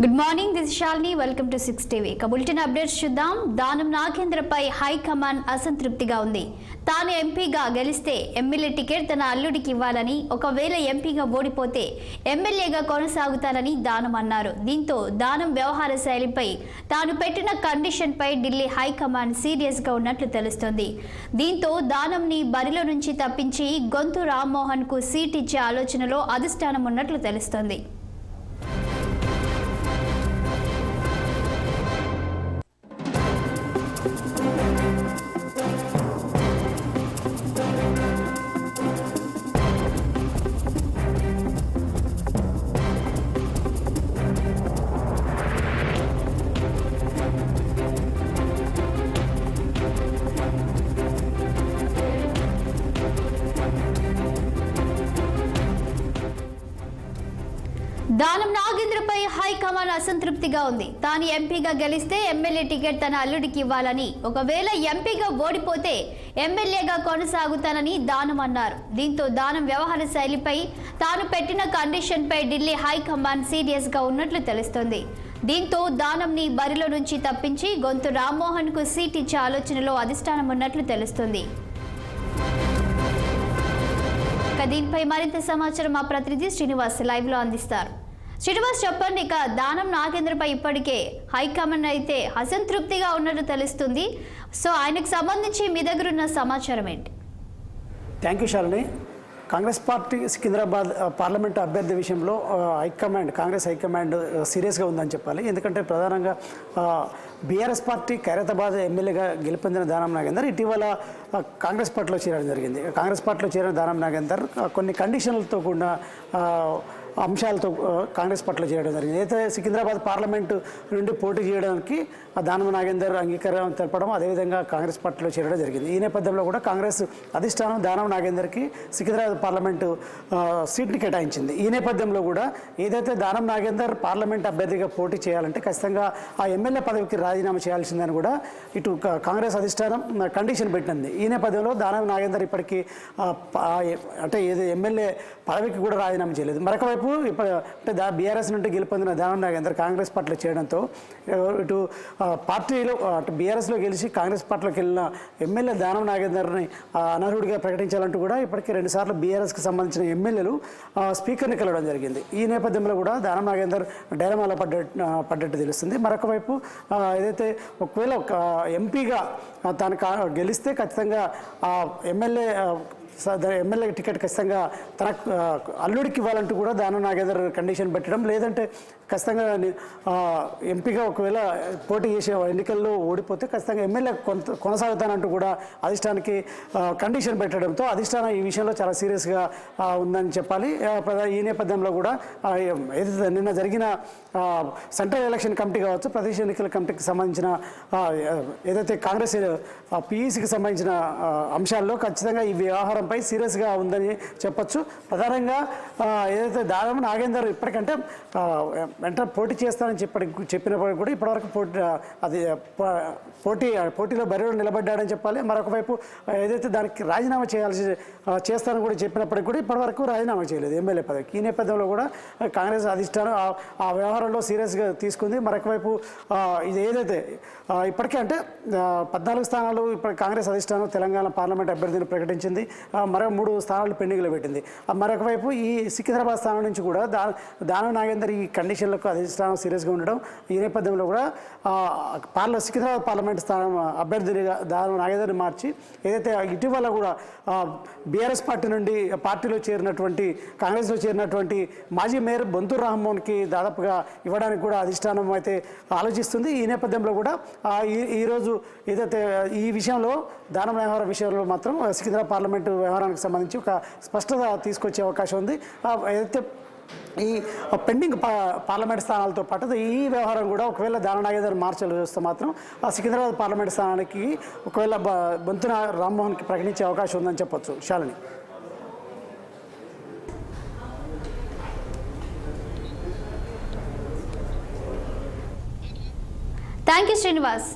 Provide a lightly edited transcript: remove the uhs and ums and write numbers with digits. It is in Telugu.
Good morning, this Shalini. Welcome to 6 TV. Bulletin updates చూద్దాం. దానం నాగేంద్రపై హైకమాండ్ అసంతృప్తిగా ఉంది. తాను ఎంపీగా గెలిస్తే ఎమ్మెల్యే టికెట్ తన అల్లుడికి ఇవ్వాలని, ఒకవేళ ఎంపీగా ఓడిపోతే ఎమ్మెల్యేగా కొనసాగుతానని దానం అన్నారు. దీంతో దానం వ్యవహార శైలిపై తాను పెట్టిన కండిషన్పై ఢిల్లీ హైకమాండ్ సీరియస్గా ఉన్నట్లు తెలుస్తోంది. దీంతో దానంని బరిలో నుంచి తప్పించి గొంతు రామ్మోహన్కు సీట్ ఇచ్చే ఆలోచనలో అధిష్టానం ఉన్నట్లు తెలుస్తోంది. దానం నాగేంద్రపై హైకమాండ్ అసంతృప్తిగా ఉంది. తాను ఎంపీగా గెలిస్తే ఎమ్మెల్యే టికెట్ తన అల్లుడికి ఇవ్వాలని, ఒకవేళ ఎంపీగా ఓడిపోతే ఎమ్మెల్యేగా కొనసాగుతానని దానం అన్నారు. దీంతో దానం వ్యవహార శైలిపై తాను పెట్టిన కండిషన్పై ఢిల్లీ హైకమాండ్ సీరియస్గా ఉన్నట్లు తెలుస్తోంది. దీంతో దానంని బరిలో నుంచి తప్పించి గొంతు రామ్మోహన్కు సీట్ ఇచ్చే ఆలోచనలో అధిష్టానం ఉన్నట్లు తెలుస్తుంది. దీనిపై మరింత సమాచారం మా ప్రతినిధి శ్రీనివాస్ లైవ్ లో అందిస్తారు. శ్రీనివాస్, చెప్పండి. ఇక దానం నాగేంద్రపై ఇప్పటికే హైకమాండ్ అయితే అసంతృప్తిగా ఉన్నట్లు తెలుస్తుంది. సో ఆయనకు సంబంధించి మీ దగ్గర ఉన్న సమాచారం ఏంటి? Thank you Shalini. Congress party Secunderabad parliament అభ్యర్థి విషయంలో కాంగ్రెస్ హైకమాండ్ సీరియస్గా ఉందని చెప్పాలి. ఎందుకంటే ప్రధానంగా బీఆర్ఎస్ పార్టీ ఖైరతాబాద్ ఎమ్మెల్యేగా గెలుపొందిన దానం నాగేందర్ ఇటీవల కాంగ్రెస్ పార్టీలో చేరడం జరిగింది. కాంగ్రెస్ పార్టీలో చేరిన దానం నాగేందర్ కొన్ని కండిషన్లతో కూడిన అంశాలతో కాంగ్రెస్ పార్టీలో చేయడం జరిగింది. అయితే సికింద్రాబాద్ పార్లమెంటు నుండి పోటీ చేయడానికి దానం నాగేందర్ అంగీకారం తెలపడం, అదేవిధంగా కాంగ్రెస్ పార్టీలో చేరడం జరిగింది. ఈ నేపథ్యంలో కూడా కాంగ్రెస్ అధిష్టానం దానం నాగేందర్కి సికింద్రాబాద్ పార్లమెంటు సీట్ని కేటాయించింది. ఈ నేపథ్యంలో కూడా ఏదైతే దానం నాగేందర్ పార్లమెంట్ అభ్యర్థిగా పోటీ చేయాలంటే ఖచ్చితంగా ఆ ఎమ్మెల్యే పదవికి రాజీనామా చేయాల్సిందని కూడా ఇటు కాంగ్రెస్ అధిష్టానం కండిషన్ పెట్టింది. ఈ నేపథ్యంలో దానం నాగేందర్ ఇప్పటికీ అంటే ఏదో ఎమ్మెల్యే పదవికి కూడా రాజీనామా చేయలేదు. మరొక వైపు ఇప్పుడు అంటే బీఆర్ఎస్ నుండి గెలుపొందిన దానం నాగేందర్ కాంగ్రెస్ పార్టీలో చేయడంతో ఇటు పార్టీలో అటు బీఆర్ఎస్లో గెలిచి కాంగ్రెస్ పార్టీలోకి వెళ్ళిన ఎమ్మెల్యే దానం నాగేందర్ని అనర్హుడిగా ప్రకటించాలంటూ కూడా ఇప్పటికే 2 సార్లు బీఆర్ఎస్కి సంబంధించిన ఎమ్మెల్యేలు స్పీకర్ని కలవడం జరిగింది. ఈ నేపథ్యంలో కూడా దానం నాగేందర్ డైలమాలో పడ్డట్టు తెలుస్తుంది. మరొక వైపు ఏదైతే ఒకవేళ ఎంపీగా తాను గెలిస్తే ఖచ్చితంగా ఎమ్మెల్యే టికెట్ ఖచ్చితంగా తన అల్లుడికి ఇవ్వాలంటూ కూడా దానం నాగేందర్ కండిషన్ పెట్టడం, లేదంటే ఖచ్చితంగా ఎంపీగా ఒకవేళ పోటీ చేసే ఎన్నికల్లో ఓడిపోతే ఖచ్చితంగా ఎమ్మెల్యే కొనసాగుతానంటూ కూడా అధిష్టానానికి కండిషన్ పెట్టడంతో అధిష్టానం ఈ విషయంలో చాలా సీరియస్గా ఉందని చెప్పాలి. ఈ నేపథ్యంలో కూడా ఏదైతే నిన్న జరిగిన సెంట్రల్ ఎలక్షన్ కమిటీ కావచ్చు, ప్రదేశ్ ఎన్నికల కమిటీకి సంబంధించిన ఏదైతే కాంగ్రెస్ పీఈసీకి సంబంధించిన అంశాల్లో ఖచ్చితంగా ఈ వ్యవహారంపై సీరియస్గా ఉందని చెప్పొచ్చు. ప్రధానంగా ఏదైతే దానం నాగేందర్ ఇప్పటికంటే వెంటనే పోటీ చేస్తానని చెప్పినప్పటికీ కూడా ఇప్పటివరకు పోటీలో బరిలో నిలబడ్డాడని చెప్పాలి. మరొక వైపు ఏదైతే దానికి రాజీనామా చేస్తానని కూడా చెప్పినప్పటికీ కూడా ఇప్పటివరకు రాజీనామా చేయలేదు ఎమ్మెల్యే పదవికి. ఈ నేపథ్యంలో కూడా కాంగ్రెస్ అధిష్టానం ఆ వ్యవహారంలో సీరియస్గా తీసుకుంది. మరొక వైపు ఇది ఏదైతే ఇప్పటికే అంటే 14 స్థానాలు ఇప్పుడు కాంగ్రెస్ అధిష్టానం తెలంగాణ పార్లమెంట్ అభ్యర్థిని ప్రకటించింది. మరో 3 స్థానాలు పెండింగ్లో పెట్టింది. మరొక వైపు ఈ సికింద్రాబాద్ స్థానం నుంచి కూడా దానం నాగేందర్ ఈ కండిషన్లకు అధిష్టానం సీరియస్గా ఉండడం, ఈ నేపథ్యంలో కూడా సికింద్రాబాద్ పార్లమెంట్ స్థానం అభ్యర్థిగా దానం నాగేందర్ని మార్చి ఏదైతే ఇటీవల కూడా బీఆర్ఎస్ పార్టీ నుండి పార్టీలో చేరినటువంటి కాంగ్రెస్లో చేరినటువంటి మాజీ మేయర్ బొంతు రామ్మోహన్కి దాదాపుగా ఇవ్వడానికి కూడా అధిష్టానం అయితే ఆలోచిస్తుంది. ఈ నేపథ్యంలో కూడా ఈరోజు ఏదైతే ఈ విషయంలో దానం వ్యవహార విషయంలో మాత్రం సికింద్రాబాద్ పార్లమెంటు వ్యవహారానికి సంబంధించి ఒక స్పష్టత తీసుకొచ్చే అవకాశం ఉంది. ఏదైతే ఈ పెండింగ్ పార్లమెంట్ స్థానాలతో పాటు ఈ వ్యవహారం కూడా ఒకవేళ దానం నాగేందర్ మార్చలు చూస్తే మాత్రం సికింద్రాబాద్ పార్లమెంట్ స్థానానికి ఒకవేళ బొంతు రామ్మోహన్కి ప్రకటించే అవకాశం ఉందని చెప్పొచ్చు. శాలిని. Thank you Srinivas.